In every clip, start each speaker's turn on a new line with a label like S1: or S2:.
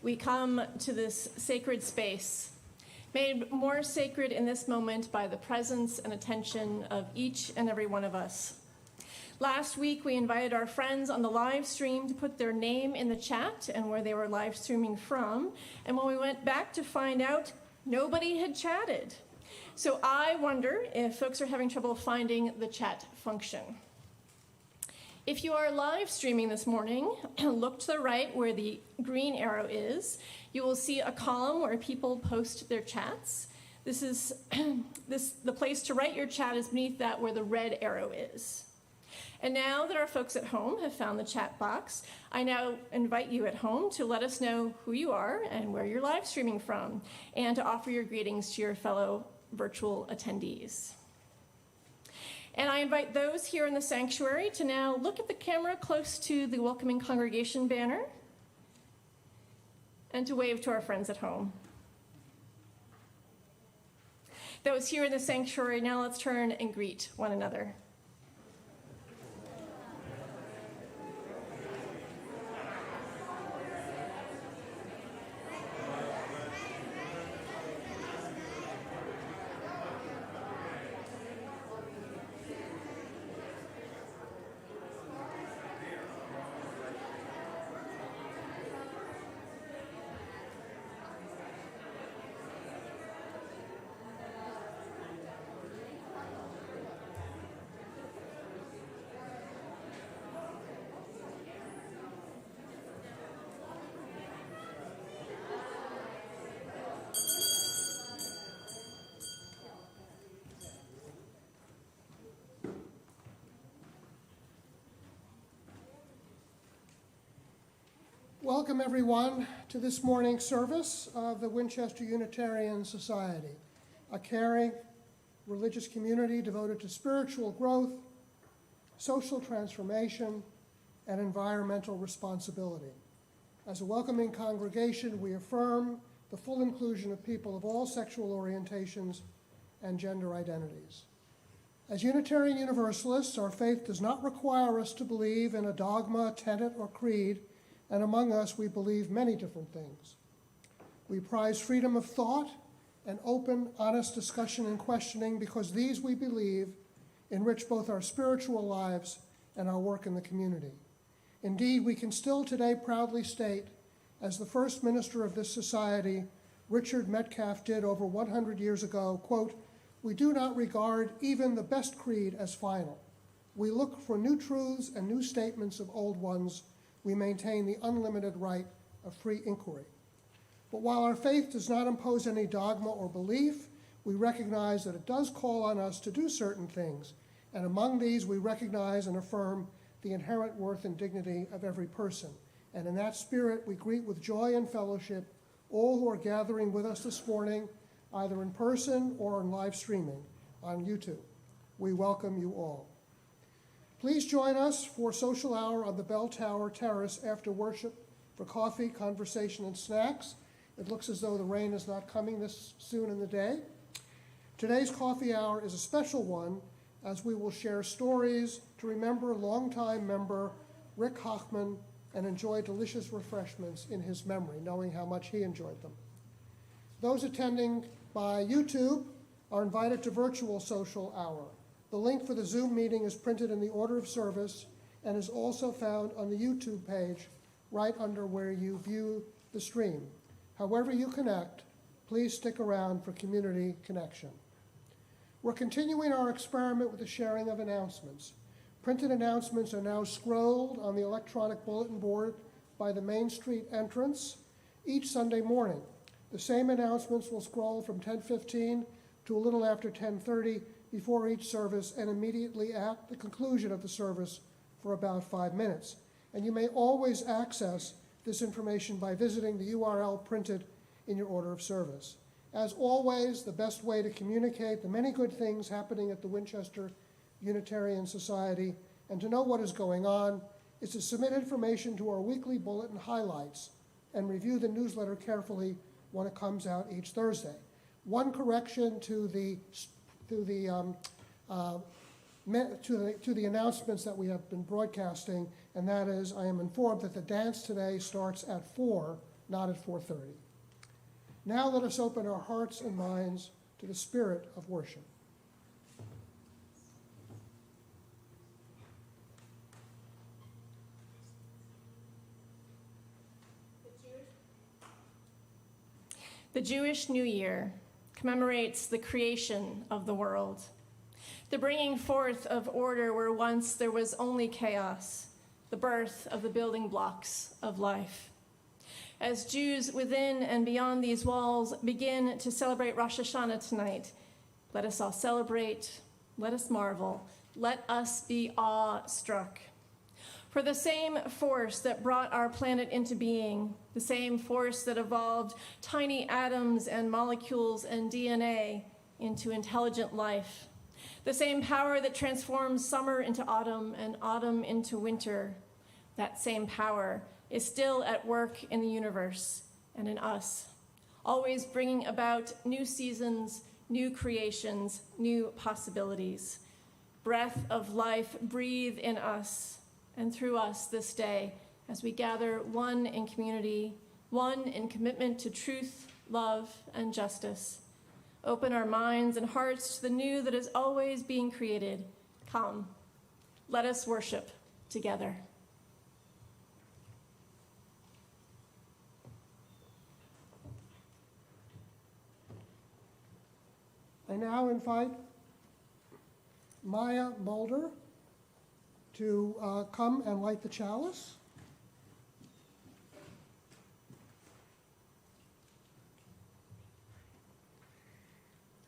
S1: we come to this sacred space, made more sacred in this moment by the presence and attention of each and every one of us. Last week, we invited our friends on the live stream to put their name in the chat and where they were live streaming from. And when we went back to find out, nobody had chatted. So I wonder if folks are having trouble finding the chat function. If you are live streaming this morning, look to the right where the green arrow is. You will see a column where people post their chats. This is the place to write your chat is beneath that where the red arrow is. And now that our folks at home have found the chat box, I now invite you at home to let us know who you are and where you're live streaming from, and to offer your greetings to your fellow virtual attendees. And I invite those here in the sanctuary to now look at the camera close to the welcoming congregation banner and to wave to our friends at home. Those here in the sanctuary, now let's turn and greet one another.
S2: Welcome, everyone, to this morning's service of the Winchester Unitarian Society, a caring religious community devoted to spiritual growth, social transformation, and environmental responsibility. As a welcoming congregation, we affirm the full inclusion of people of all sexual orientations and gender identities. As Unitarian Universalists, our faith does not require us to believe in a dogma, tenet, or creed, and among us, we believe many different things. We prize freedom of thought and open, honest discussion and questioning because these, we believe, enrich both our spiritual lives and our work in the community. Indeed, we can still today proudly state, as the first minister of this society, Richard Metcalf, did over 100 years ago, quote, "We do not regard even the best creed as final. We look for new truths and new statements of old ones. We maintain the unlimited right of free inquiry." But while our faith does not impose any dogma or belief, we recognize that it does call on us to do certain things, and among these we recognize and affirm the inherent worth and dignity of every person. And in that spirit, we greet with joy and fellowship all who are gathering with us this morning, either in person or on live streaming on YouTube. We welcome you all. Please join us for social hour on the Bell Tower Terrace after worship for coffee, conversation, and snacks. It looks as though the rain is not coming this soon in the day. Today's coffee hour is a special one, as we will share stories to remember longtime member Rick Hochman and enjoy delicious refreshments in his memory, knowing how much he enjoyed them. Those attending by YouTube are invited to virtual social hour. The link for the Zoom meeting is printed in the order of service and is also found on the YouTube page right under where you view the stream. However you connect, please stick around for community connection. We're continuing our experiment with the sharing of announcements. Printed announcements are now scrolled on the electronic bulletin board by the Main Street entrance each Sunday morning. The same announcements will scroll from 10:15 to a little after 10:30 before each service and immediately at the conclusion of the service for about 5 minutes. And you may always access this information by visiting the URL printed in your order of service. As always, the best way to communicate the many good things happening at the Winchester Unitarian Society and to know what is going on is to submit information to our weekly bulletin highlights and review the newsletter carefully when it comes out each Thursday. One correction to the announcements that we have been broadcasting, and that is I am informed that the dance today starts at 4, not at 4:30. Now let us open our hearts and minds to the spirit of worship.
S1: The Jewish New Year commemorates the creation of the world, the bringing forth of order where once there was only chaos, the birth of the building blocks of life. As Jews within and beyond these walls begin to celebrate Rosh Hashanah tonight, let us all celebrate, let us marvel, let us be awe-struck. For the same force that brought our planet into being, the same force that evolved tiny atoms and molecules and DNA into intelligent life, the same power that transforms summer into autumn and autumn into winter, that same power is still at work in the universe and in us, always bringing about new seasons, new creations, new possibilities. Breath of life, breathe in us and through us this day as we gather, one in community, one in commitment to truth, love, and justice. Open our minds and hearts to the new that is always being created. Come, let us worship together.
S2: I now invite Maya Mulder to come and light the chalice.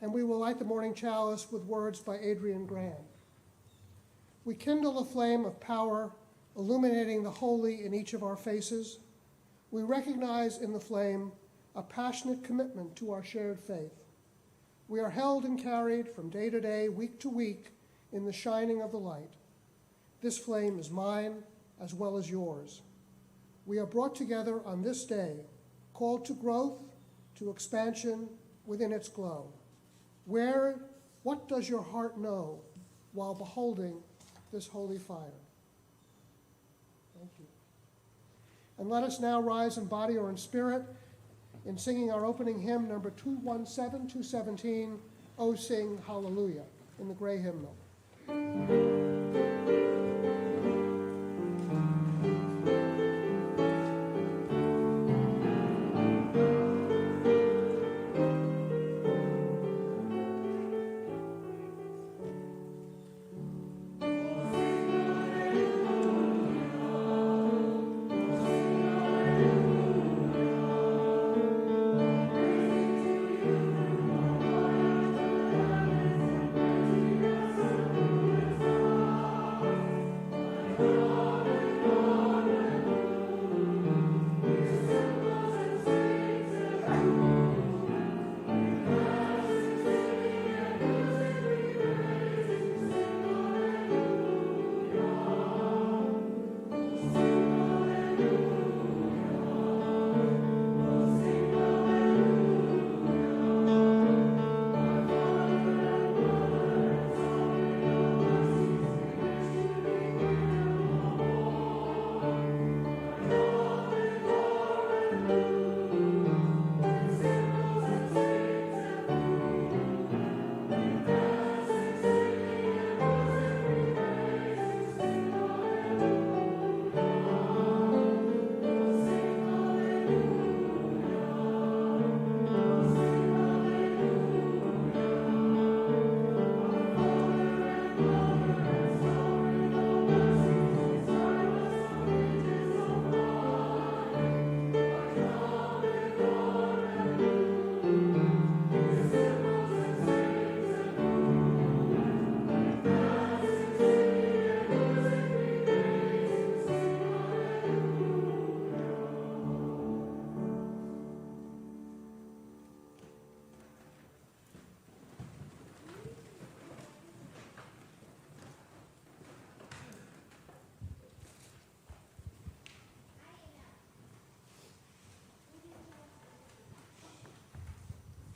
S2: And we will light the morning chalice with words by Adrian Grant. We kindle a flame of power, illuminating the holy in each of our faces. We recognize in the flame a passionate commitment to our shared faith. We are held and carried from day to day, week to week, in the shining of the light. This flame is mine as well as yours. We are brought together on this day, called to growth, to expansion within its glow. What does your heart know while beholding this holy fire? Thank you. And let us now rise in body or in spirit in singing our opening hymn, number 217, 217, O Sing Hallelujah, in the gray hymnal.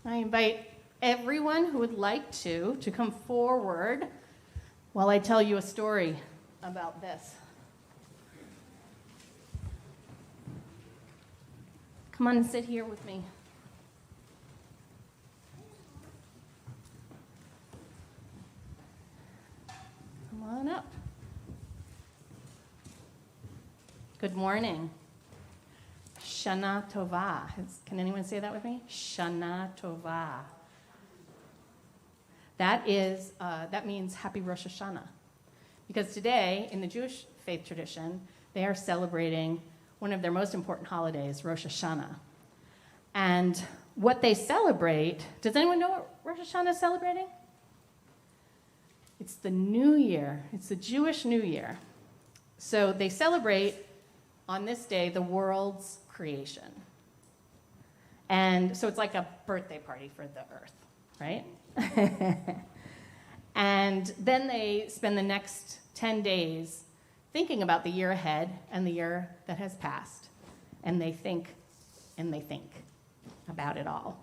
S3: I invite everyone who would like to come forward while I tell you a story about this. Come on and sit here with me. Come on up. Good morning. Shana Tova. Can anyone say that with me? Shana Tova. That means Happy Rosh Hashanah. Because today, in the Jewish faith tradition, they are celebrating one of their most important holidays, Rosh Hashanah. And what they celebrate, does anyone know what Rosh Hashanah is celebrating? It's the New Year. It's the Jewish New Year. So they celebrate on this day the world's creation. And so it's like a birthday party for the earth, right? And then they spend the next 10 days thinking about the year ahead and the year that has passed. And they think about it all.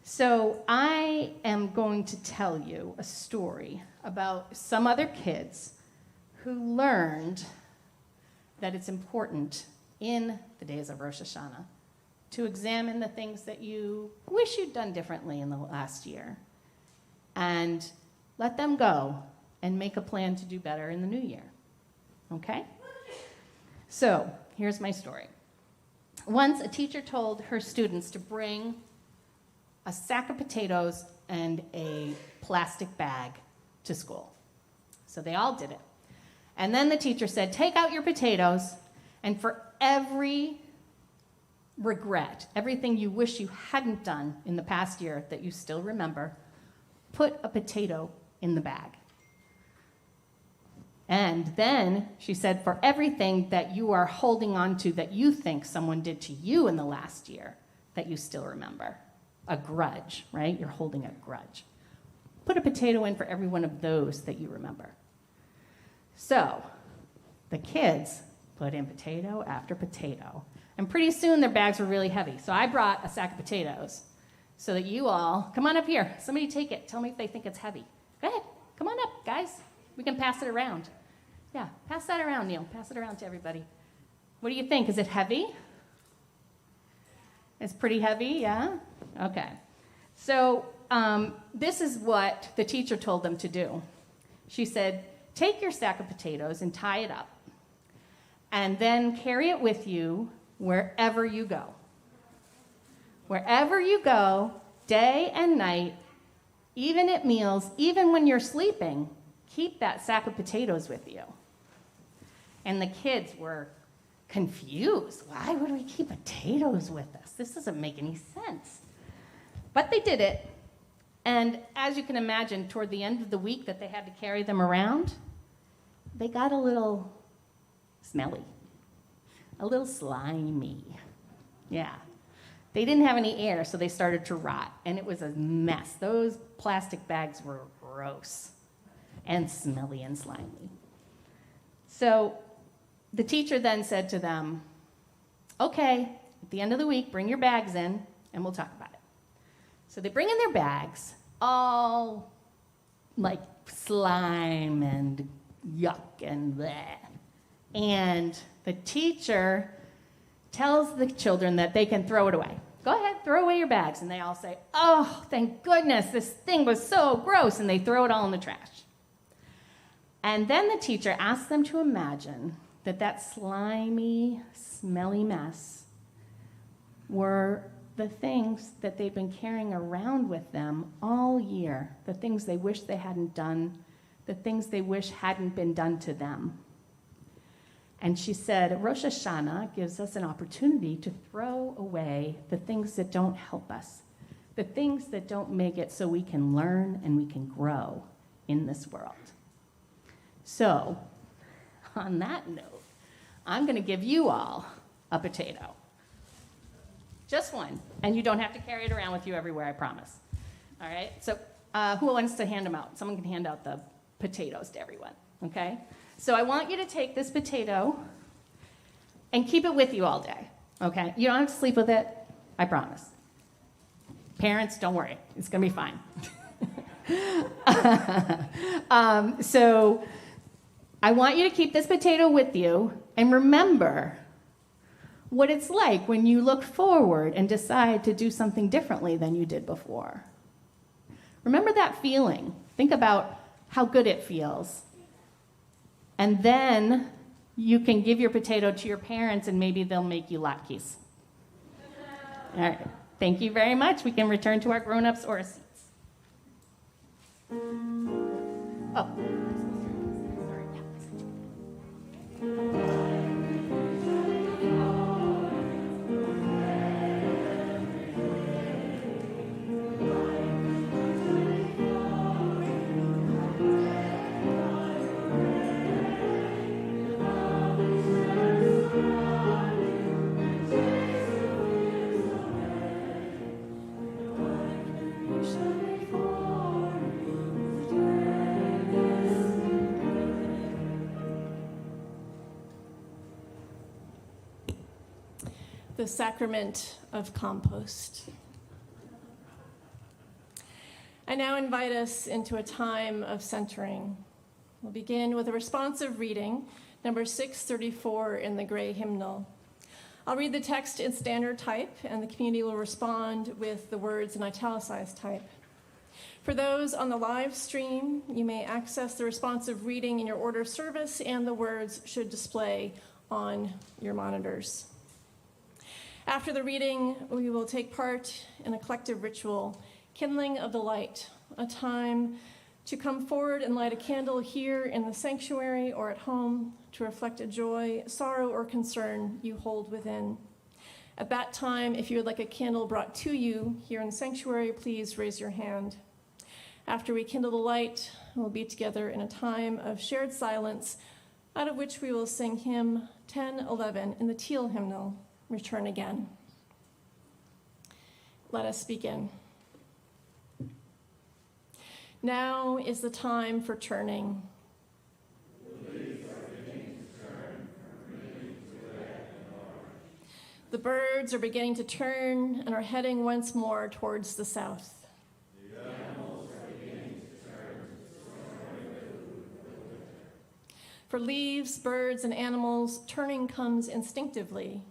S3: So I am going to tell you a story about some other kids who learned that it's important in the days of Rosh Hashanah to examine the things that you wish you'd done differently in the last year and let them go and make a plan to do better in the new year. Okay? So, here's my story. Once a teacher told her students to bring a sack of potatoes and a plastic bag to school. So they all did it. And then the teacher said, take out your potatoes, and for every regret, everything you wish you hadn't done in the past year that you still remember, put a potato in the bag. And then she said, for everything that you are holding on to that you think someone did to you in the last year that you still remember, a grudge, right? You're holding a grudge. Put a potato in for every one of those that you remember. So the kids put in potato after potato. And pretty soon their bags were really heavy. So I brought a sack of potatoes so that you all, come on up here. Somebody take it. Tell me if they think it's heavy. Go ahead. Come on up, guys. We can pass it around. Yeah, pass that around, Neil. Pass it around to everybody. What do you think? Is it heavy? It's pretty heavy, yeah? Okay. So this is what the teacher told them to do. She said, take your sack of potatoes and tie it up, and then carry it with you wherever you go. Wherever you go, day and night, even at meals, even when you're sleeping, keep that sack of potatoes with you. And the kids were confused. Why would we keep potatoes with us? This doesn't make any sense. But they did it. And as you can imagine, toward the end of the week that they had to carry them around, they got a little smelly, a little slimy. Yeah. They didn't have any air, so they started to rot, and it was a mess. Those plastic bags were gross and smelly and slimy. So the teacher then said to them, okay, at the end of the week, bring your bags in, and we'll talk about it. So they bring in their bags, all like slime and yuck and bleh. And the teacher tells the children that they can throw it away. Go ahead, throw away your bags. And they all say, oh, thank goodness, this thing was so gross. And they throw it all in the trash. And then the teacher asks them to imagine that that slimy, smelly mess were the things that they've been carrying around with them all year, the things they wish they hadn't done, the things they wish hadn't been done to them. And she said, Rosh Hashanah gives us an opportunity to throw away the things that don't help us, the things that don't make it so we can learn and we can grow in this world. So, on that note, I'm going to give you all a potato. Just one. And you don't have to carry it around with you everywhere, I promise. All right? So, who wants to hand them out? Someone can hand out the potatoes to everyone, okay? So I want you to take this potato and keep it with you all day, okay? You don't have to sleep with it, I promise. Parents, don't worry. It's going to be fine. So I want you to keep this potato with you, and remember, what it's like when you look forward and decide to do something differently than you did before. Remember that feeling. Think about how good it feels. And then you can give your potato to your parents and maybe they'll make you latkes. All right. Thank you very much. We can return to our grown-ups or seats. Oh.
S1: The sacrament of compost. I now invite us into a time of centering. We'll begin with a responsive reading, number 634 in the gray hymnal. I'll read the text in standard type, and the community will respond with the words in italicized type. For those on the live stream, you may access the responsive reading in your order of service, and the words should display on your monitors. After the reading, we will take part in a collective ritual, kindling of the light, a time to come forward and light a candle here in the sanctuary or at home to reflect a joy, sorrow, or concern you hold within. At that time, if you would like a candle brought to you here in the sanctuary, please raise your hand. After we kindle the light, we'll be together in a time of shared silence, out of which we will sing hymn 1011 in the teal hymnal, Return Again. Let us begin. Now is the time for turning. The birds are beginning to turn and are heading once more towards the south. The animals are beginning to turn. For leaves, birds, and animals, turning comes instinctively.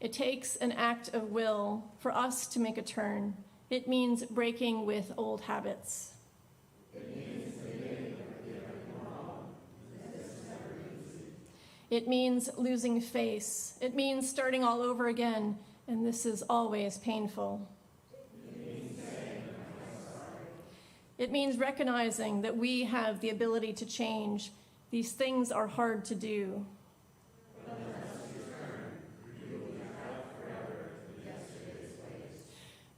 S1: It takes an act of will for us to make a turn. It means breaking with old habits. It means losing face. It means starting all over again, and this is always painful. It means recognizing that we have the ability to change. These things are hard to do.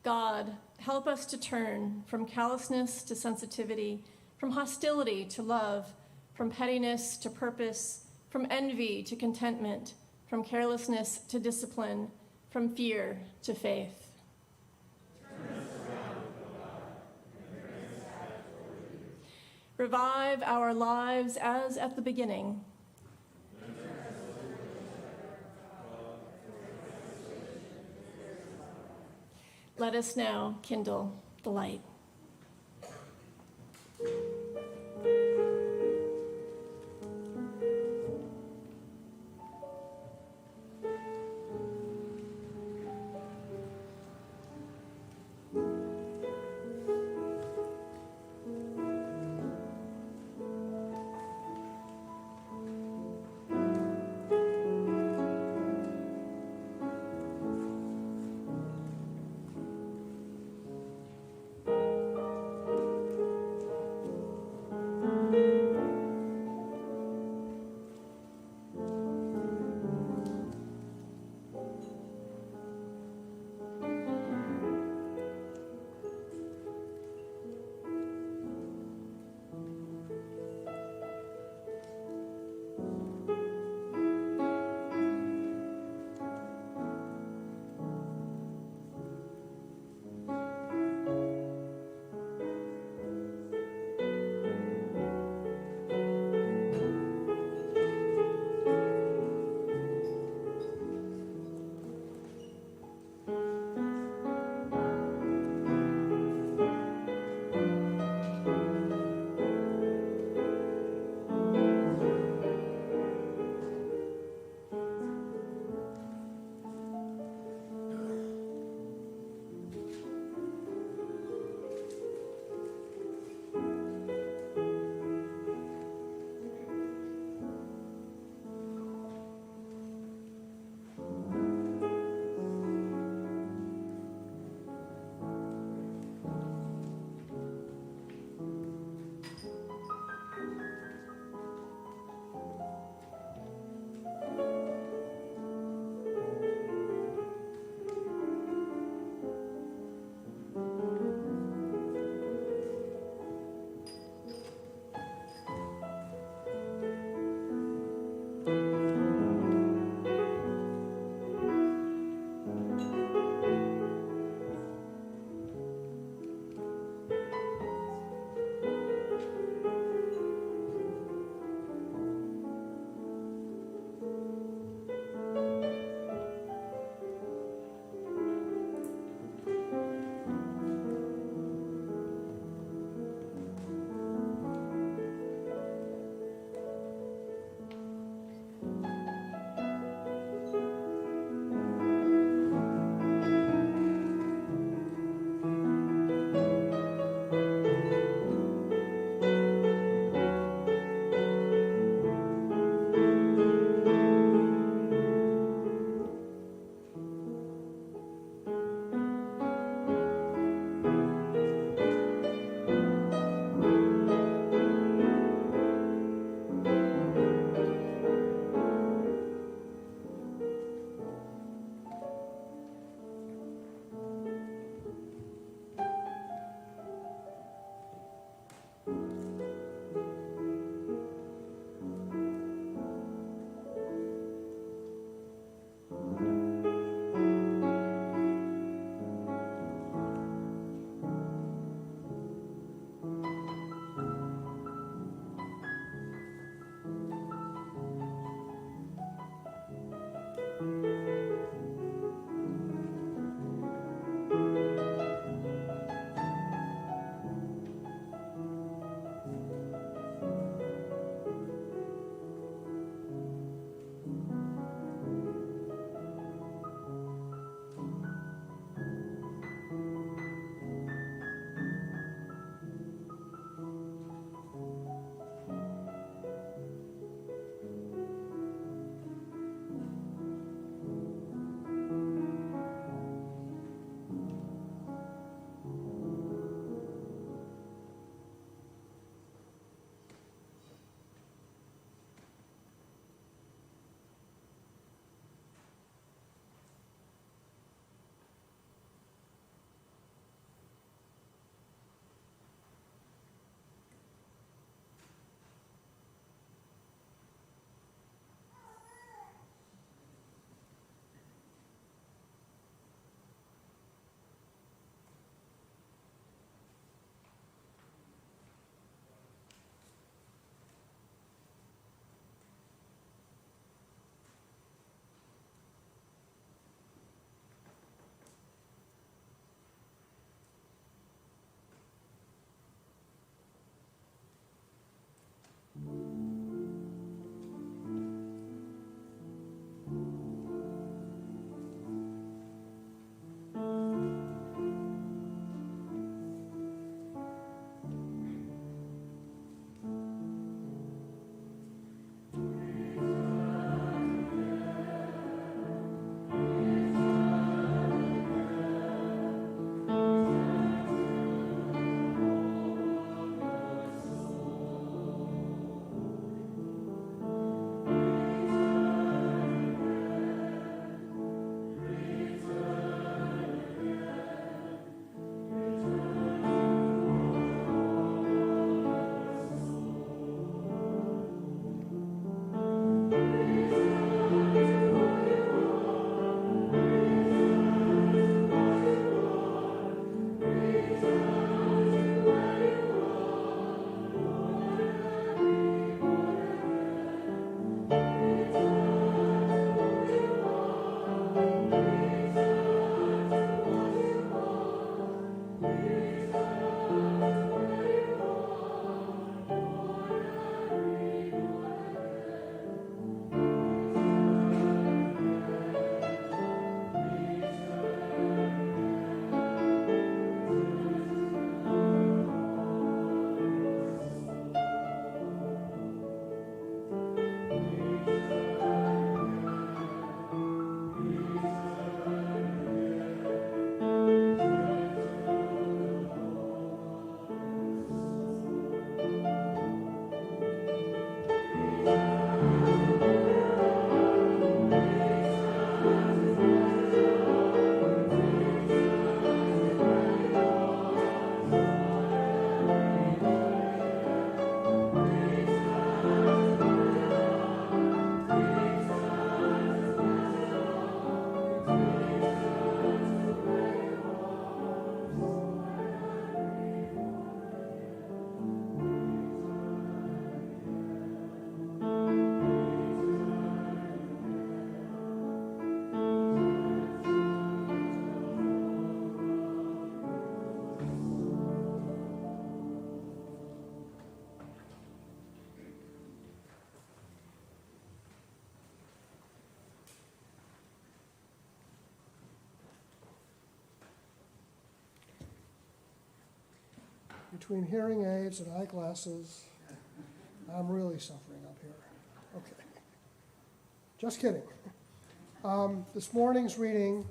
S1: God, help us to turn from callousness to sensitivity, from hostility to love, from pettiness to purpose, from envy to contentment, from carelessness to discipline, from fear to faith. Revive our lives as at the beginning. Let us now kindle the light.
S2: between hearing aids and eyeglasses, I'm really suffering up here. Okay. Just kidding. This morning's reading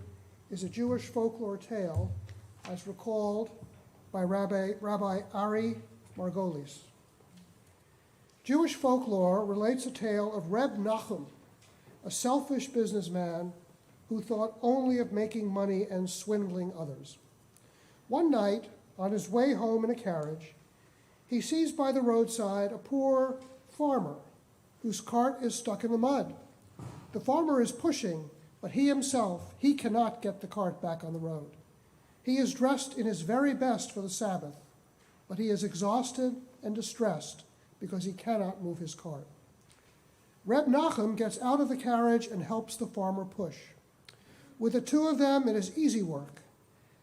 S2: is a Jewish folklore tale as recalled by Rabbi Ari Margolis. Jewish folklore relates a tale of Reb Nachum, a selfish businessman who thought only of making money and swindling others. One night, on his way home in a carriage, he sees by the roadside a poor farmer whose cart is stuck in the mud. The farmer is pushing, but he cannot get the cart back on the road. He is dressed in his very best for the Sabbath, but he is exhausted and distressed because he cannot move his cart. Reb Nachum gets out of the carriage and helps the farmer push. With the two of them, it is easy work.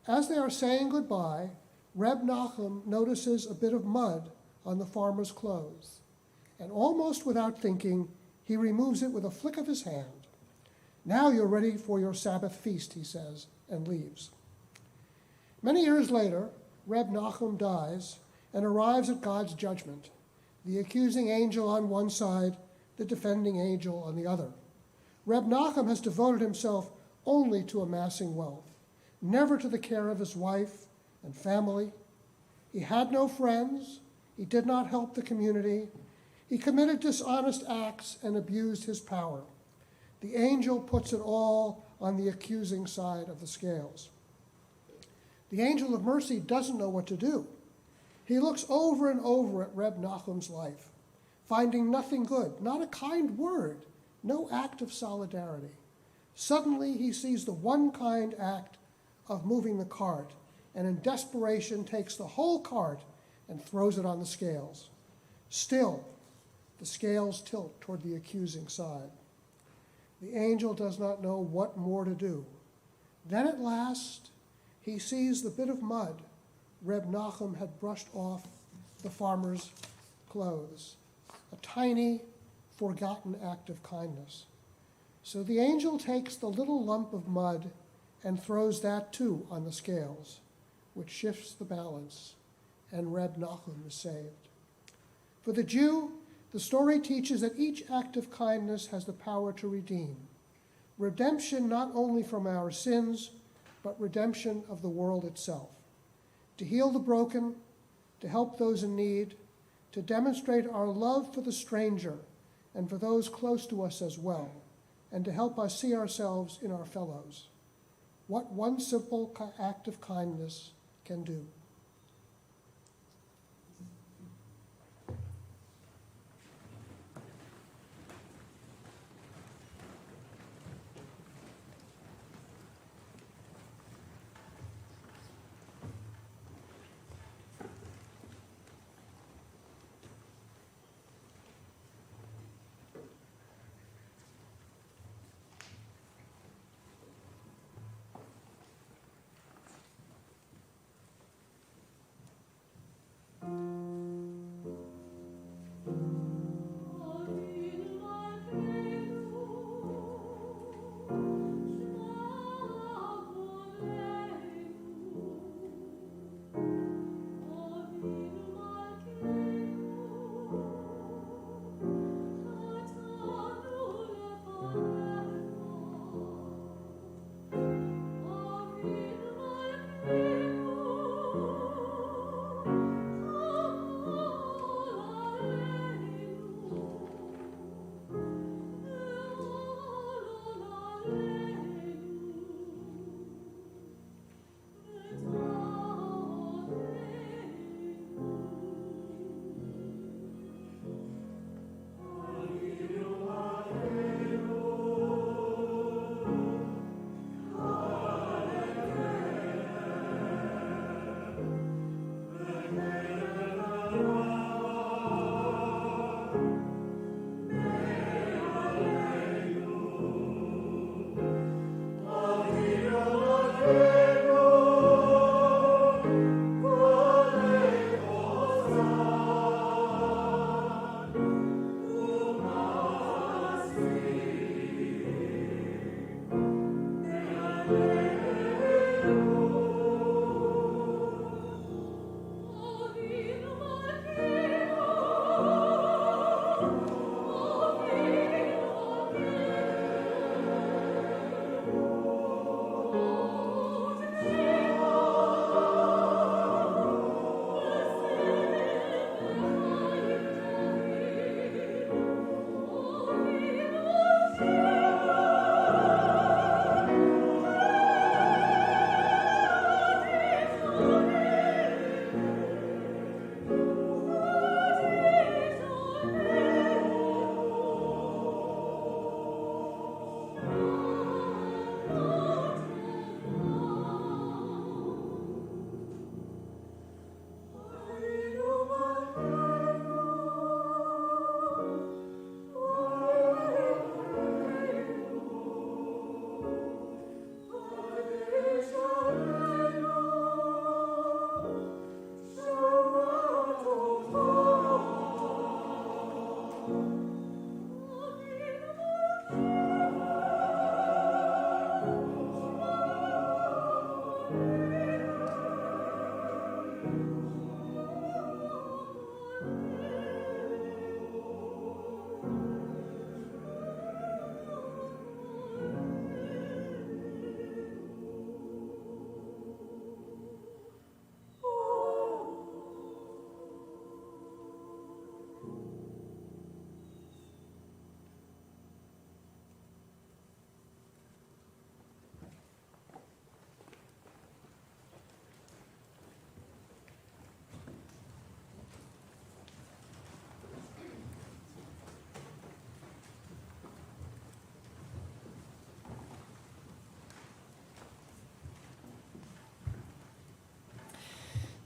S2: As they are saying goodbye, Reb Nachum notices a bit of mud on the farmer's clothes, and almost without thinking, he removes it with a flick of his hand. "Now you're ready for your Sabbath feast," he says, and leaves. Many years later, Reb Nachum dies and arrives at God's judgment, the accusing angel on one side, the defending angel on the other. Reb Nachum has devoted himself only to amassing wealth, never to the care of his wife and family. He had no friends. He did not help the community. He committed dishonest acts and abused his power. The angel puts it all on the accusing side of the scales. The angel of mercy doesn't know what to do. He looks over and over at Reb Nachum's life, finding nothing good, not a kind word, no act of solidarity. Suddenly, he sees the one kind act of moving the cart, and in desperation takes the whole cart and throws it on the scales. Still, the scales tilt toward the accusing side. The angel does not know what more to do. Then at last, he sees the bit of mud Reb Nachum had brushed off the farmer's clothes, a tiny, forgotten act of kindness. So the angel takes the little lump of mud and throws that too on the scales, which shifts the balance, and Reb Nachum is saved. For the Jew, the story teaches that each act of kindness has the power to redeem. Redemption not only from our sins, but redemption of the world itself. To heal the broken, to help those in need, to demonstrate our love for the stranger and for those close to us as well, and to help us see ourselves in our fellows. What one simple act of kindness can do.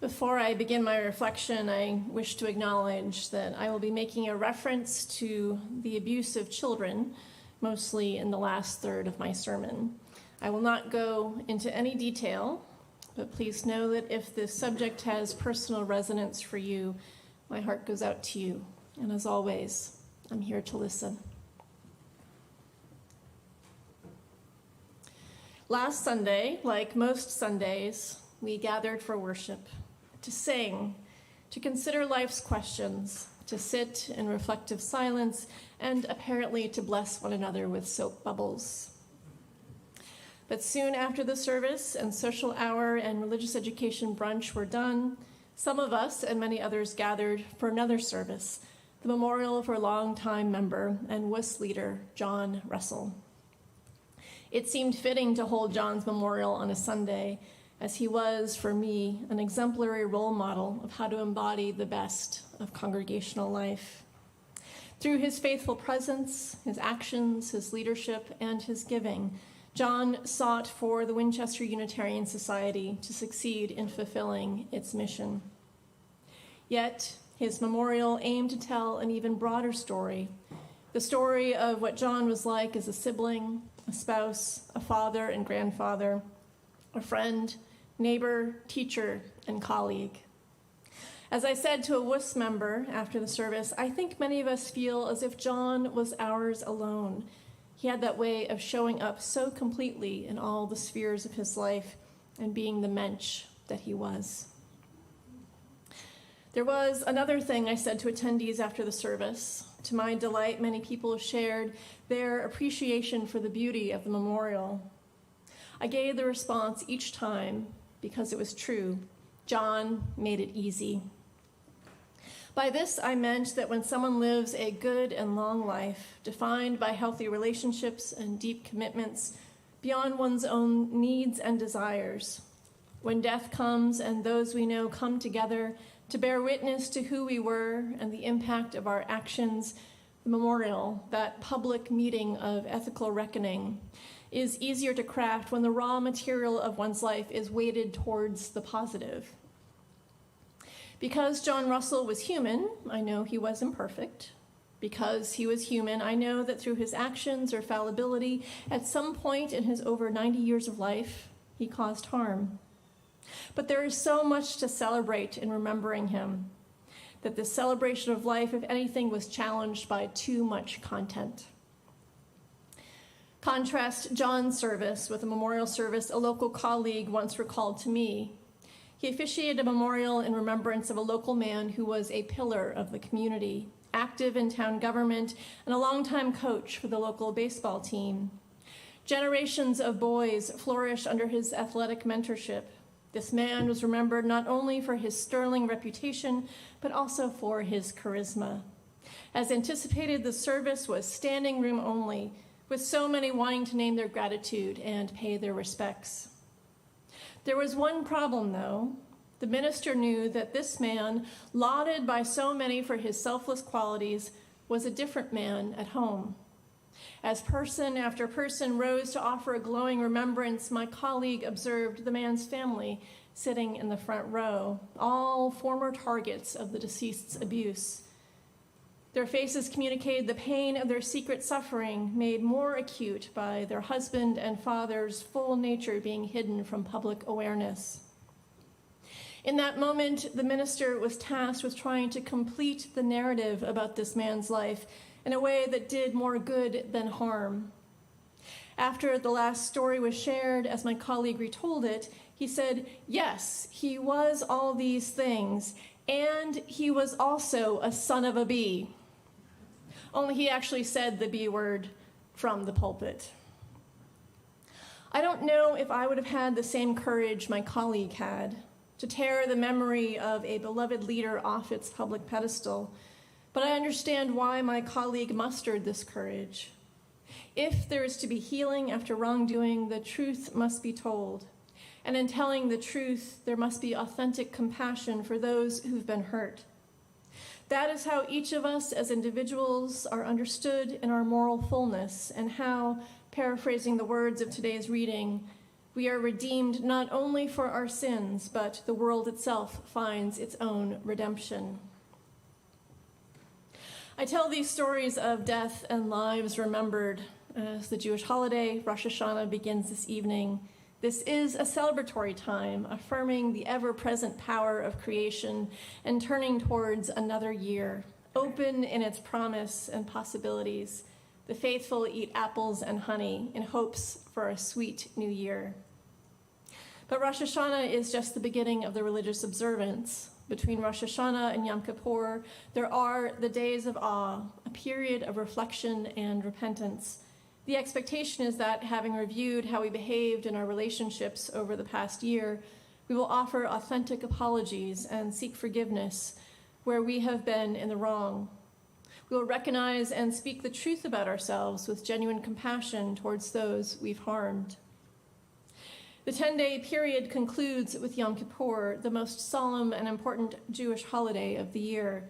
S1: Before I begin my reflection, I wish to acknowledge that I will be making a reference to the abuse of children, mostly in the last third of my sermon. I will not go into any detail, but please know that if this subject has personal resonance for you, my heart goes out to you. And as always, I'm here to listen. Last Sunday, like most Sundays, we gathered for worship, to sing, to consider life's questions, to sit in reflective silence, and apparently to bless one another with soap bubbles. But soon after the service and social hour and religious education brunch were done, some of us and many others gathered for another service, the memorial for longtime member and WUS leader, John Russell. It seemed fitting to hold John's memorial on a Sunday, as he was, for me, an exemplary role model of how to embody the best of congregational life. Through his faithful presence, his actions, his leadership, and his giving, John sought for the Winchester Unitarian Society to succeed in fulfilling its mission. Yet, his memorial aimed to tell an even broader story, the story of what John was like as a sibling, a spouse, a father and grandfather, a friend, neighbor, teacher, and colleague. As I said to a WUS member after the service, I think many of us feel as if John was ours alone. He had that way of showing up so completely in all the spheres of his life and being the mensch that he was. There was another thing I said to attendees after the service. To my delight, many people shared their appreciation for the beauty of the memorial. I gave the response each time because it was true. John made it easy. By this, I meant that when someone lives a good and long life, defined by healthy relationships and deep commitments beyond one's own needs and desires, when death comes and those we know come together to bear witness to who we were and the impact of our actions, the memorial, that public meeting of ethical reckoning, is easier to craft when the raw material of one's life is weighted towards the positive. Because John Russell was human, I know he was imperfect. Because he was human, I know that through his actions or fallibility, at some point in his over 90 years of life, he caused harm. But there is so much to celebrate in remembering him, that this celebration of life, if anything, was challenged by too much content. Contrast John's service with a memorial service a local colleague once recalled to me. He officiated a memorial in remembrance of a local man who was a pillar of the community, active in town government, and a longtime coach for the local baseball team. Generations of boys flourished under his athletic mentorship. This man was remembered not only for his sterling reputation, but also for his charisma. As anticipated, the service was standing room only, with so many wanting to name their gratitude and pay their respects. There was one problem, though. The minister knew that this man, lauded by so many for his selfless qualities, was a different man at home. As person after person rose to offer a glowing remembrance, my colleague observed the man's family sitting in the front row, all former targets of the deceased's abuse. Their faces communicated the pain of their secret suffering, made more acute by their husband and father's full nature being hidden from public awareness. In that moment, the minister was tasked with trying to complete the narrative about this man's life in a way that did more good than harm. After the last story was shared, as my colleague retold it, he said, yes, he was all these things, and he was also a son of a bee. Only he actually said the B word from the pulpit. I don't know if I would have had the same courage my colleague had to tear the memory of a beloved leader off its public pedestal, but I understand why my colleague mustered this courage. If there is to be healing after wrongdoing, the truth must be told. And in telling the truth, there must be authentic compassion for those who've been hurt. That is how each of us as individuals are understood in our moral fullness, and how, paraphrasing the words of today's reading, We are redeemed not only for our sins, but the world itself finds its own redemption. I tell these stories of death and lives remembered as the Jewish holiday, Rosh Hashanah, begins this evening. This is a celebratory time, affirming the ever-present power of creation and turning towards another year, open in its promise and possibilities. The faithful eat apples and honey in hopes for a sweet new year. But Rosh Hashanah is just the beginning of the religious observance. Between Rosh Hashanah and Yom Kippur, there are the days of awe, a period of reflection and repentance. The expectation is that, having reviewed how we behaved in our relationships over the past year, we will offer authentic apologies and seek forgiveness where we have been in the wrong. We will recognize and speak the truth about ourselves with genuine compassion towards those we've harmed. The 10-day period concludes with Yom Kippur, the most solemn and important Jewish holiday of the year.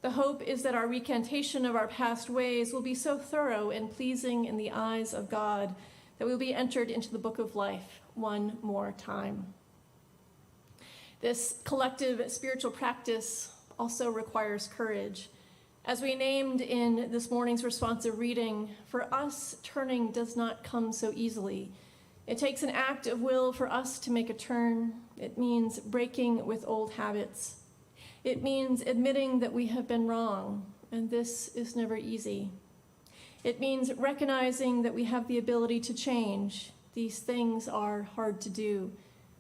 S1: The hope is that our recantation of our past ways will be so thorough and pleasing in the eyes of God that we will be entered into the book of life one more time. This collective spiritual practice also requires courage. As we named in this morning's responsive reading, for us, turning does not come so easily. It takes an act of will for us to make a turn. It means breaking with old habits. It means admitting that we have been wrong, and this is never easy. It means recognizing that we have the ability to change. These things are hard to do,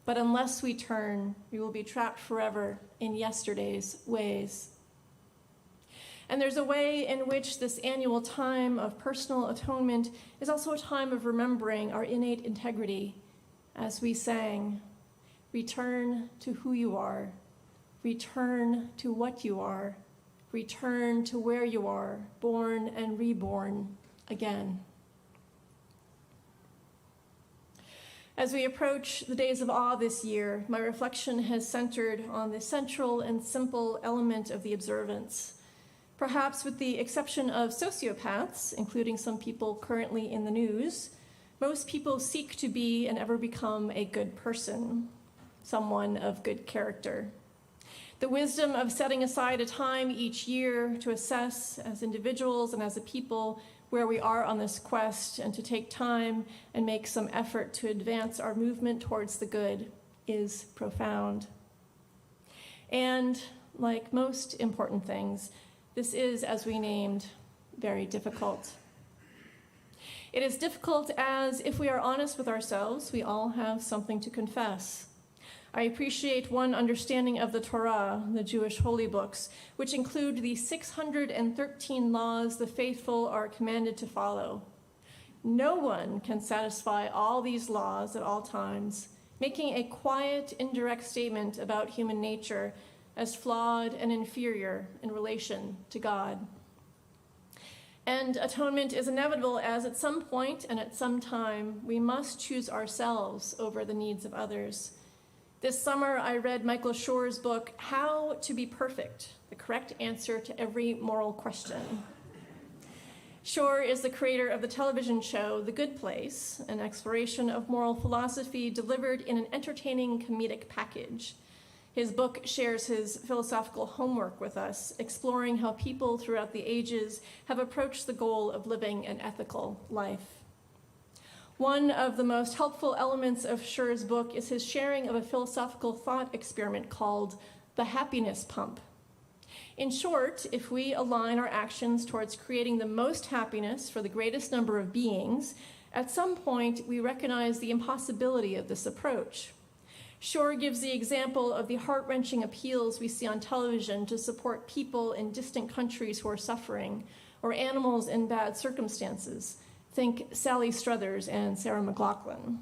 S1: but unless we turn, we will be trapped forever in yesterday's ways. And there's a way in which this annual time of personal atonement is also a time of remembering our innate integrity. As we sang, return to who you are, return to what you are, return to where you are, born and reborn again. As we approach the days of awe this year, my reflection has centered on the central and simple element of the observance. Perhaps with the exception of sociopaths, including some people currently in the news, most people seek to be and ever become a good person, someone of good character. The wisdom of setting aside a time each year to assess as individuals and as a people where we are on this quest and to take time and make some effort to advance our movement towards the good is profound. And like most important things, this is, as we named, very difficult. It is difficult as, if we are honest with ourselves, we all have something to confess. I appreciate one understanding of the Torah, the Jewish holy books, which include the 613 laws the faithful are commanded to follow. No one can satisfy all these laws at all times, making a quiet, indirect statement about human nature as flawed and inferior in relation to God. And atonement is inevitable as at some point and at some time we must choose ourselves over the needs of others. This summer I read Michael Schor's book, How to Be Perfect, the correct answer to every moral question. Schor is the creator of the television show The Good Place, an exploration of moral philosophy delivered in an entertaining comedic package. His book shares his philosophical homework with us, exploring how people throughout the ages have approached the goal of living an ethical life. One of the most helpful elements of Schor's book is his sharing of a philosophical thought experiment called the happiness pump. In short, if we align our actions towards creating the most happiness for the greatest number of beings, at some point we recognize the impossibility of this approach. Schor gives the example of the heart-wrenching appeals we see on television to support people in distant countries who are suffering, or animals in bad circumstances. Think Sally Struthers and Sarah McLachlan.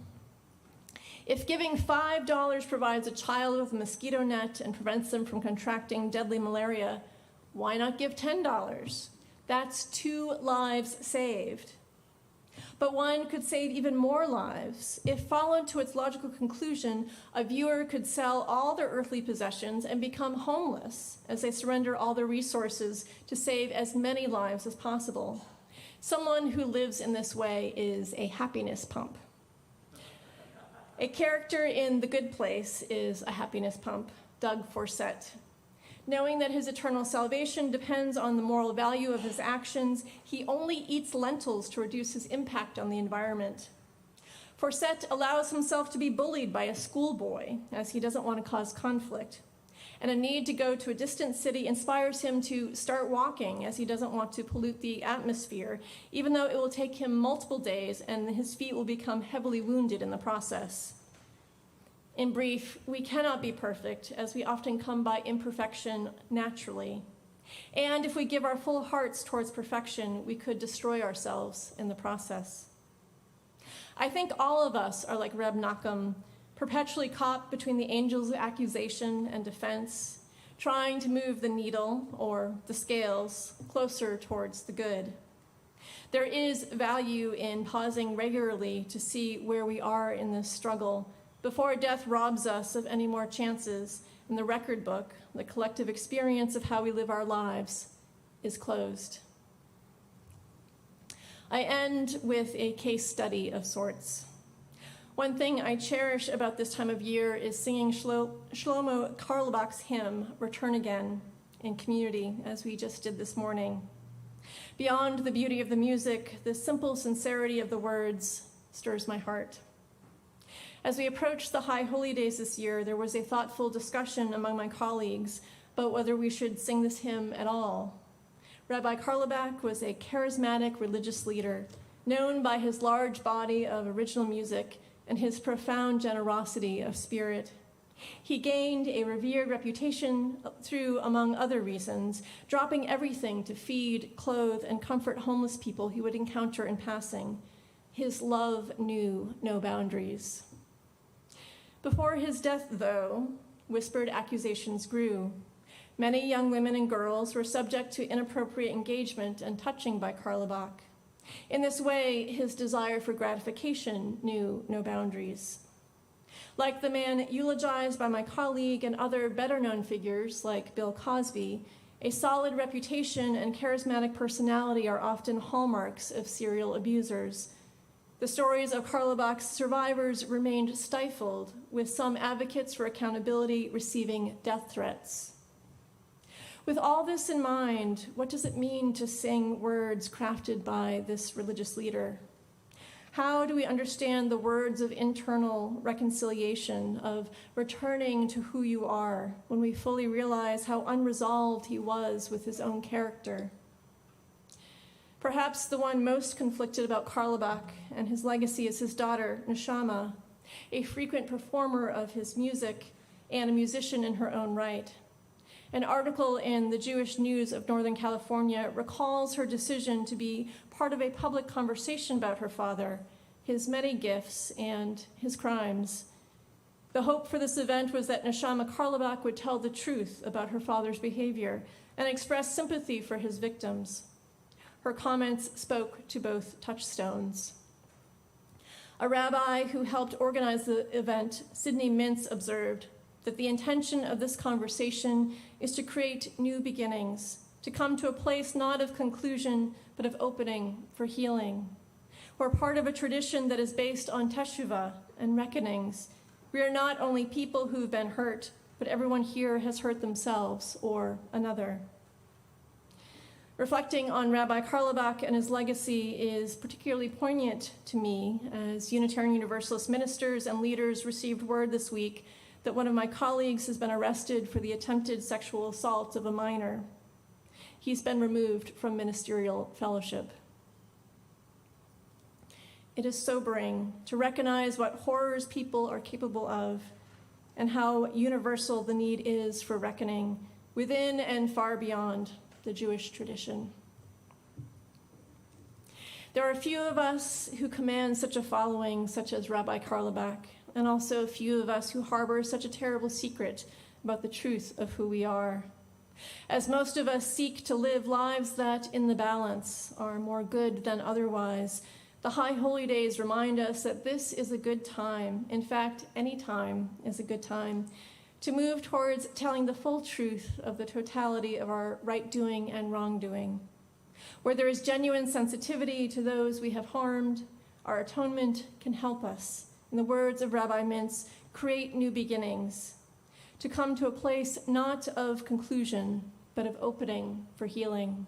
S1: If giving $5 provides a child with a mosquito net and prevents them from contracting deadly malaria, why not give $10? That's 2 lives saved. But one could save even more lives. If followed to its logical conclusion, a viewer could sell all their earthly possessions and become homeless as they surrender all their resources to save as many lives as possible. Someone who lives in this way is a happiness pump. A character in The Good Place is a happiness pump, Doug Forsett. Knowing that his eternal salvation depends on the moral value of his actions, he only eats lentils to reduce his impact on the environment. Forsett allows himself to be bullied by a schoolboy, as he doesn't want to cause conflict. And a need to go to a distant city inspires him to start walking, as he doesn't want to pollute the atmosphere, even though it will take him multiple days and his feet will become heavily wounded in the process. In brief, we cannot be perfect, as we often come by imperfection naturally. And if we give our full hearts towards perfection, we could destroy ourselves in the process. I think all of us are like Reb Nachum, perpetually caught between the angels of accusation and defense, trying to move the needle, or the scales, closer towards the good. There is value in pausing regularly to see where we are in this struggle before death robs us of any more chances and the record book, the collective experience of how we live our lives, is closed. I end with a case study of sorts. One thing I cherish about this time of year is singing Shlomo Carlebach's hymn, Return Again, in community, as we just did this morning. Beyond the beauty of the music, the simple sincerity of the words stirs my heart. As we approached the High Holy Days this year, there was a thoughtful discussion among my colleagues about whether we should sing this hymn at all. Rabbi Carlebach was a charismatic religious leader, known by his large body of original music and his profound generosity of spirit. He gained a revered reputation through, among other reasons, dropping everything to feed, clothe, and comfort homeless people he would encounter in passing. His love knew no boundaries. Before his death, though, whispered accusations grew. Many young women and girls were subject to inappropriate engagement and touching by Carlebach. In this way, his desire for gratification knew no boundaries. Like the man eulogized by my colleague and other better-known figures like Bill Cosby, a solid reputation and charismatic personality are often hallmarks of serial abusers. The stories of Carlebach's survivors remained stifled, with some advocates for accountability receiving death threats. With all this in mind, what does it mean to sing words crafted by this religious leader? How do we understand the words of internal reconciliation, of returning to who you are, when we fully realize how unresolved he was with his own character? Perhaps the one most conflicted about Carlebach and his legacy is his daughter, Neshama, a frequent performer of his music and a musician in her own right. An article in the Jewish News of Northern California recalls her decision to be part of a public conversation about her father, his many gifts, and his crimes. The hope for this event was that Neshama Carlebach would tell the truth about her father's behavior and express sympathy for his victims. Her comments spoke to both touchstones. A rabbi who helped organize the event, Sidney Mintz, observed that the intention of this conversation is to create new beginnings, to come to a place not of conclusion, but of opening for healing. We're part of a tradition that is based on teshuvah and reckonings. We are not only people who've been hurt, but everyone here has hurt themselves or another. Reflecting on Rabbi Carlebach and his legacy is particularly poignant to me as Unitarian Universalist ministers and leaders received word this week that one of my colleagues has been arrested for the attempted sexual assault of a minor. He's been removed from ministerial fellowship. It is sobering to recognize what horrors people are capable of and how universal the need is for reckoning within and far beyond the Jewish tradition. There are few of us who command such a following, such as Rabbi Carlebach, and also few of us who harbor such a terrible secret about the truth of who we are. As most of us seek to live lives that, in the balance, are more good than otherwise, the High Holy Days remind us that this is a good time, in fact, any time is a good time, to move towards telling the full truth of the totality of our right-doing and wrongdoing. Where there is genuine sensitivity to those we have harmed, our atonement can help us in the words of Rabbi Mintz, create new beginnings, to come to a place not of conclusion, but of opening for healing.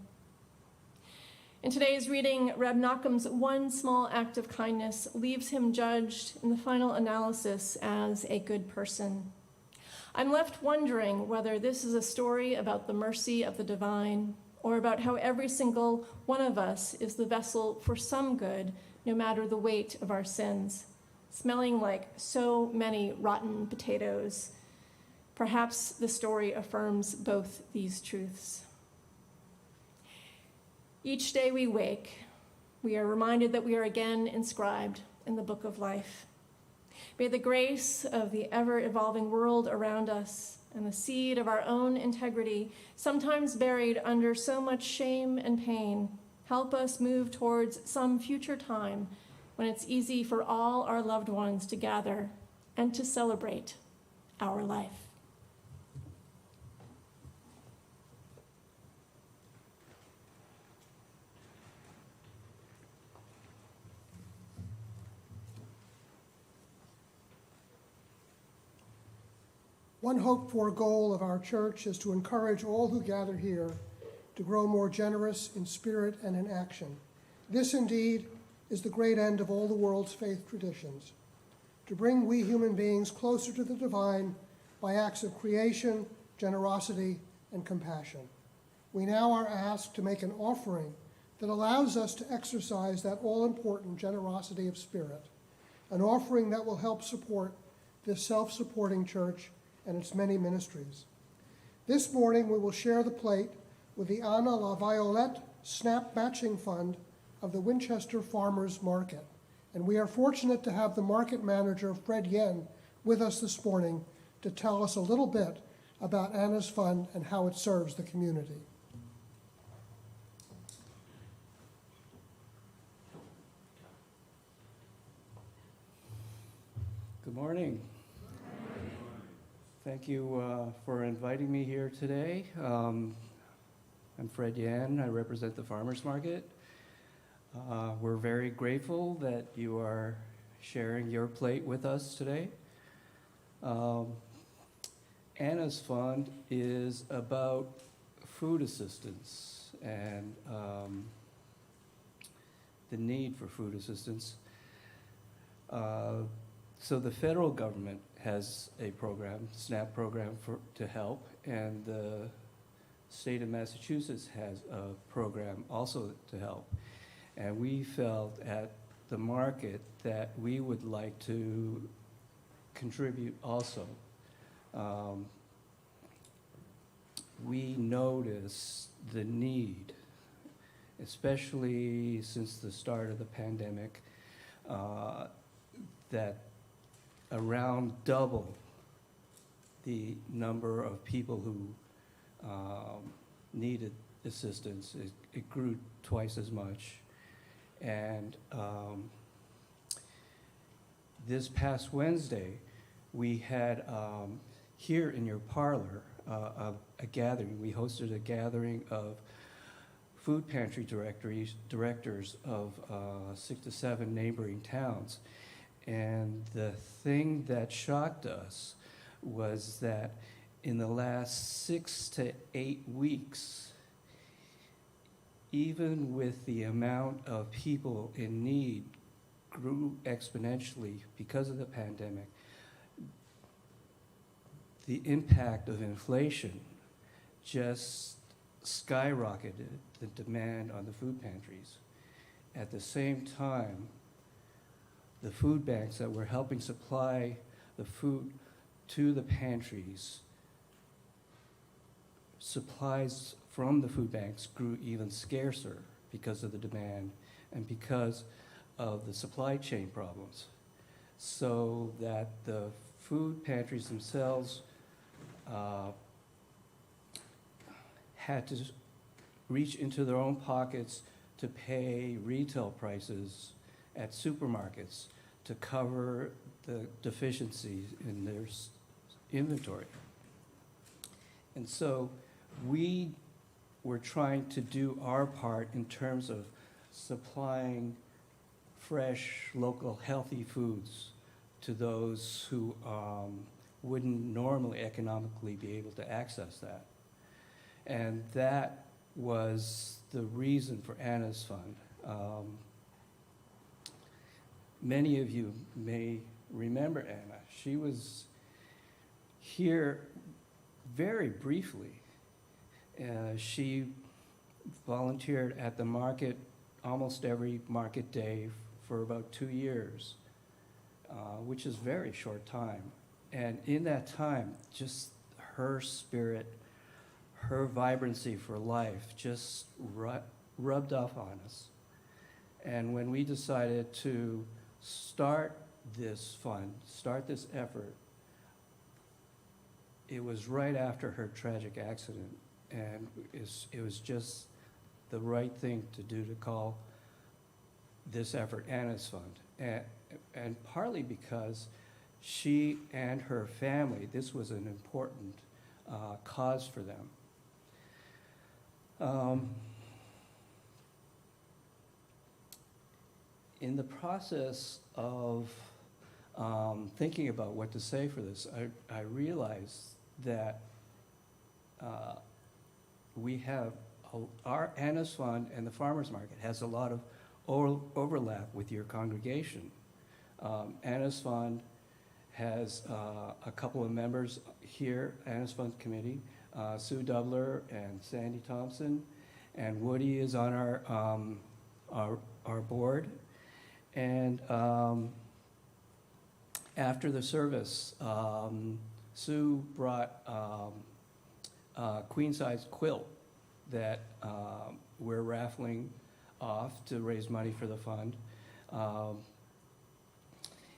S1: In today's reading, Reb Nachum's one small act of kindness leaves him judged in the final analysis as a good person. I'm left wondering whether this is a story about the mercy of the divine, or about how every single one of us is the vessel for some good, no matter the weight of our sins, smelling like so many rotten potatoes. Perhaps the story affirms both these truths. Each day we wake, we are reminded that we are again inscribed in the book of life. May the grace of the ever-evolving world around us and the seed of our own integrity, sometimes buried under so much shame and pain, help us move towards some future time when it's easy for all our loved ones to gather and to celebrate our life.
S2: One hoped-for goal of our church is to encourage all who gather here to grow more generous in spirit and in action. This, indeed, is the great end of all the world's faith traditions, to bring we human beings closer to the divine by acts of creation, generosity, and compassion. We now are asked to make an offering that allows us to exercise that all-important generosity of spirit, an offering that will help support this self-supporting church and its many ministries. This morning, we will share the plate with the Anna La Violette Snap Matching Fund of the Winchester Farmers Market. And we are fortunate to have the market manager, Fred Yen, with us this morning to tell us a little bit about Anna's fund and how it serves the community.
S4: Good morning. Thank you for inviting me here today. I'm Fred Yan. I represent the Farmers Market. We're very grateful that you are sharing your plate with us today. Anna's Fund is about food assistance and the need for food assistance. So the federal government has a program, SNAP program to help, and the state of Massachusetts has a program also to help. And we felt at the market that we would like to contribute also. We noticed the need, especially since the start of the pandemic, that around double the number of people who needed assistance. It grew twice as much. And this past Wednesday, we had here in your parlor a gathering. We hosted a gathering of food pantry directors of 6 to 7 neighboring towns. And the thing that shocked us was that in the last 6 to 8 weeks, even with the amount of people in need grew exponentially because of the pandemic, the impact of inflation just skyrocketed the demand on the food pantries. At the same time, the food banks that were helping supply the food to the pantries, supplies from the food banks grew even scarcer because of the demand and because of the supply chain problems. So that the food pantries themselves had to reach into their own pockets to pay retail prices at supermarkets to cover the deficiencies in their inventory. And so we were trying to do our part in terms of supplying fresh, local, healthy foods to those who wouldn't normally economically be able to access that. And that was the reason for Anna's Fund. Many of you may remember Anna. She was here very briefly. She volunteered at the market almost every market day for about 2 years, which is very short time. And in that time, just her spirit, her vibrancy for life just rubbed off on us. And when we decided to start this fund, start this effort, it was right after her tragic accident. And it was just the right thing to do to call this effort Anna's Fund. And partly because she and her family, this was an important cause for them. In the process of thinking about what to say for this, I realized that we have our Anna's Fund and the Farmers Market has a lot of overlap with your congregation. Anna's Fund has a couple of members here, Anna's Fund Committee, Sue Dubler and Sandy Thompson, and Woody is on our board. And after the service, Sue brought a queen-size quilt that we're raffling off to raise money for the fund.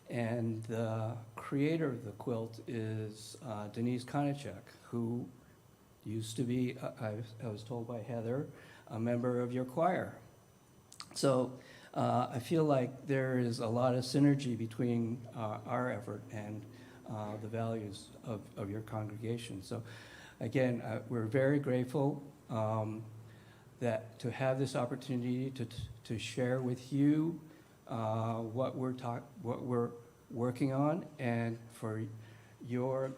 S4: And the creator of the quilt is Denise Konachek, who used to be, I was told by Heather, a member of your choir. So I feel like there is a lot of synergy between our effort and the values of your congregation. So again, we're very grateful that to have this opportunity to share with you what we're working on, and for your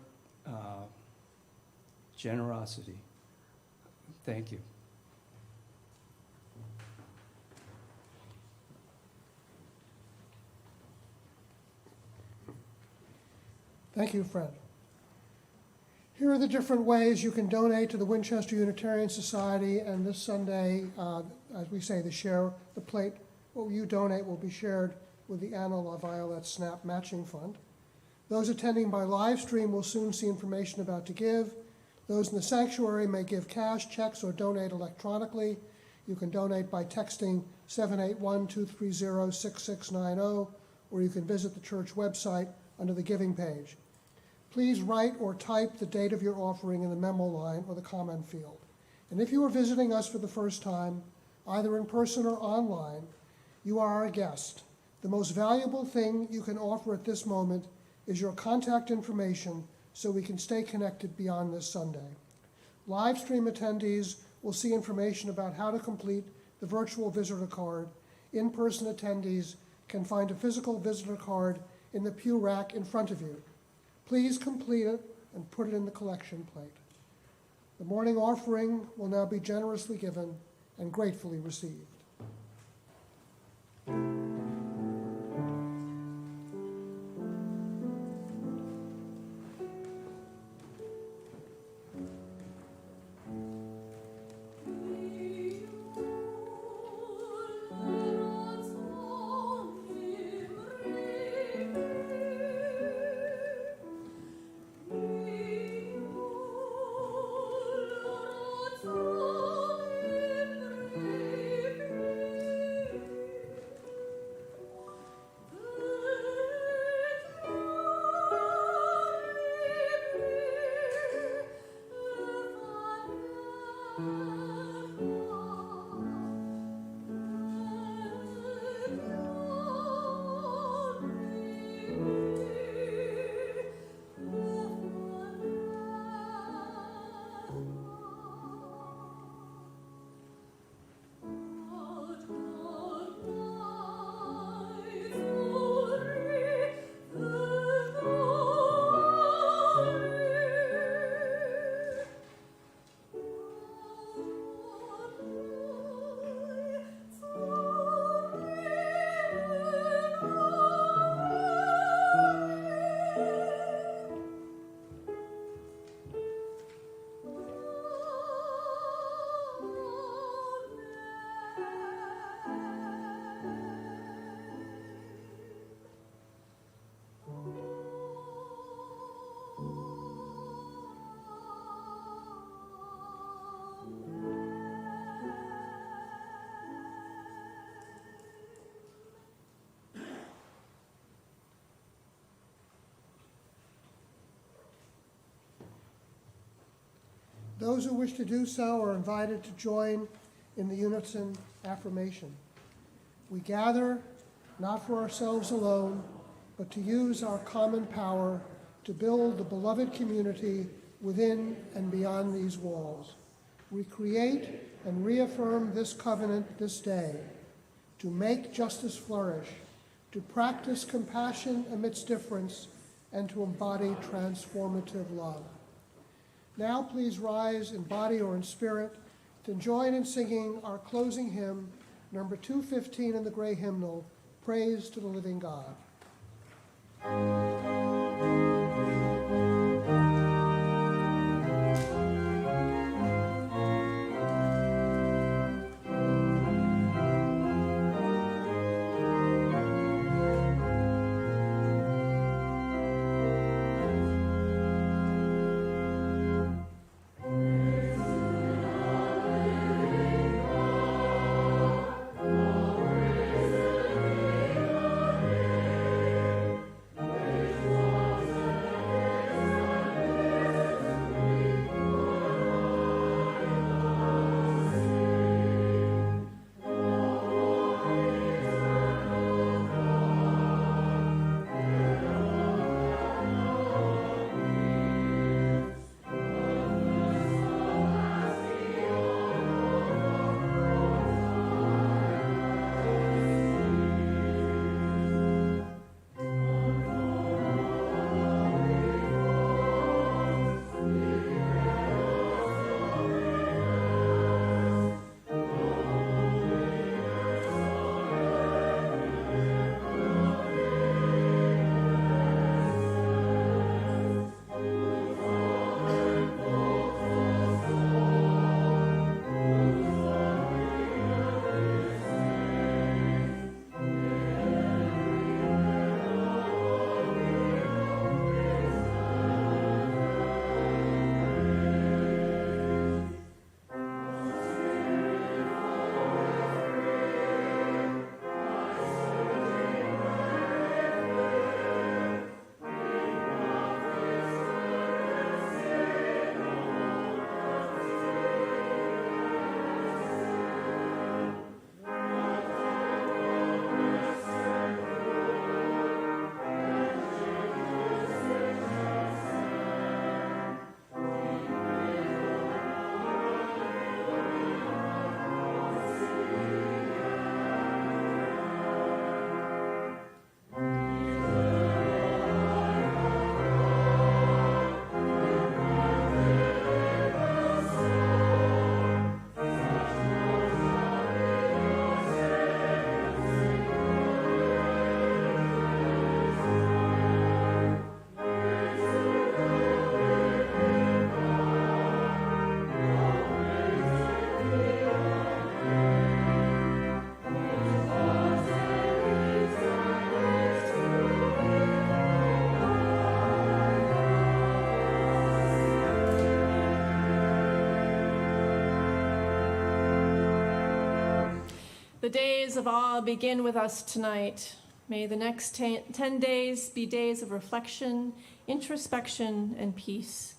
S4: generosity. Thank you.
S2: Thank you, Fred. Here are the different ways you can donate to the Winchester Unitarian Society, and this Sunday, as we say, the plate, what you donate will be shared with the Anna LaViolette SNAP Matching Fund. Those attending by live stream will soon see information about to give. Those in the sanctuary may give cash, checks, or donate electronically. You can donate by texting 781-230-6690, or you can visit the church website under the giving page. Please write or type the date of your offering in the memo line or the comment field. And if you are visiting us for the first time, either in person or online, you are our guest. The most valuable thing you can offer at this moment is your contact information so we can stay connected beyond this Sunday. Live stream attendees will see information about how to complete the virtual visitor card. In-person attendees can find a physical visitor card in the pew rack in front of you. Please complete it and put it in the collection plate. The morning offering will now be generously given and gratefully received. Those who wish to do so are invited to join in the unison affirmation. We gather not for ourselves alone, but to use our common power to build the beloved community within and beyond these walls. We create and reaffirm this covenant this day to make justice flourish, to practice compassion amidst difference, and to embody transformative love. Now please rise in body or in spirit to join in singing our closing hymn, number 215 in the Gray Hymnal, Praise to the Living God.
S1: The days of awe begin with us tonight. May the next 10 days be days of reflection, introspection, and peace.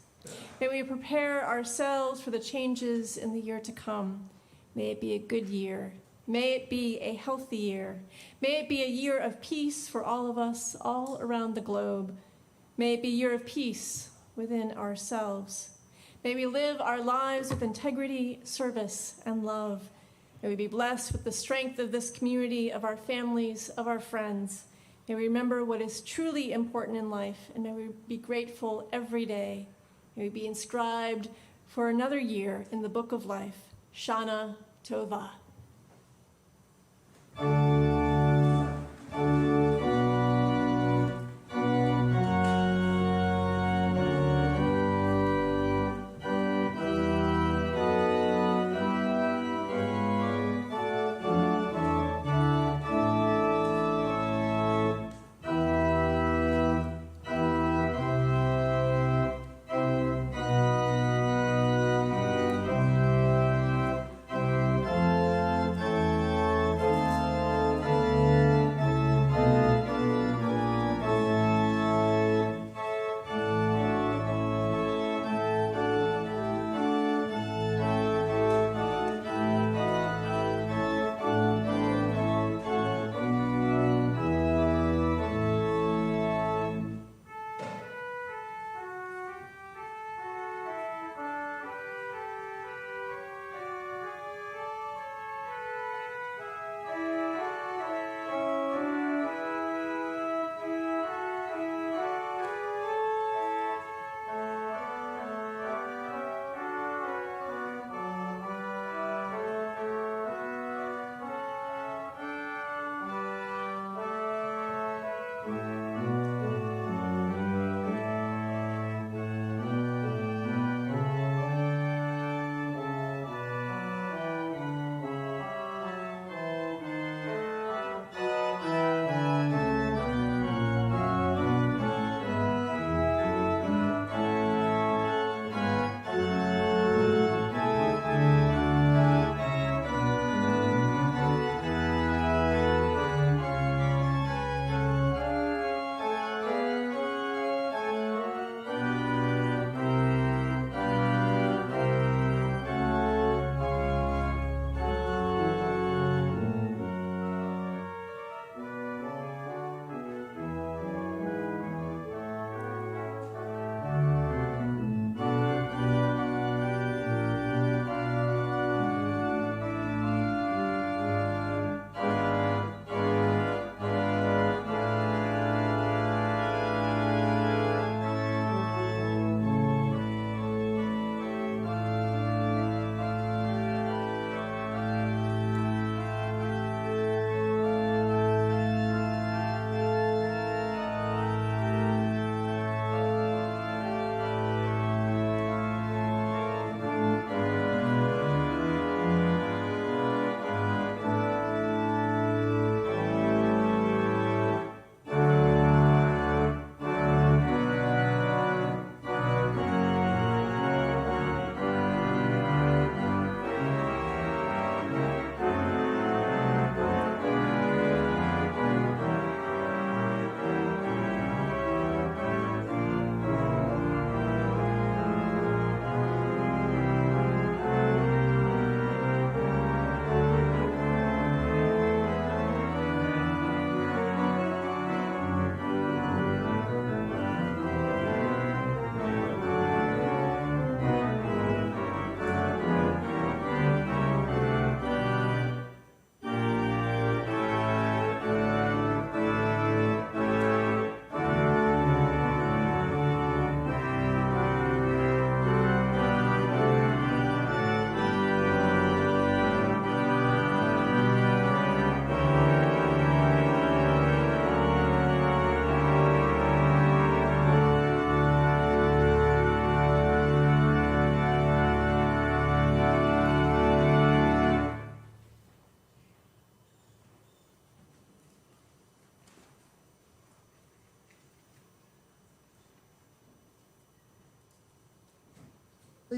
S1: May we prepare ourselves for the changes in the year to come. May it be a good year. May it be a healthy year. May it be a year of peace for all of us, all around the globe. May it be a year of peace within ourselves. May we live our lives with integrity, service, and love. May we be blessed with the strength of this community, of our families, of our friends. May we remember what is truly important in life, and may we be grateful every day. May we be inscribed for another year in the book of life. Shana Tova.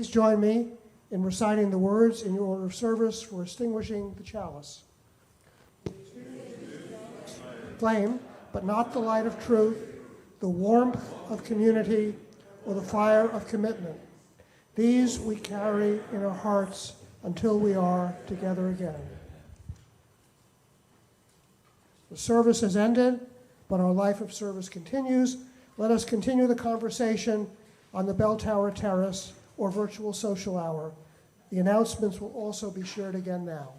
S2: Please join me in reciting the words in your order of service for extinguishing the chalice. Flame, but not the light of truth, the warmth of community, or the fire of commitment. These we carry in our hearts until we are together again. The service has ended, but our life of service continues. Let us continue the conversation on the Bell Tower Terrace or virtual social hour. The announcements will also be shared again now.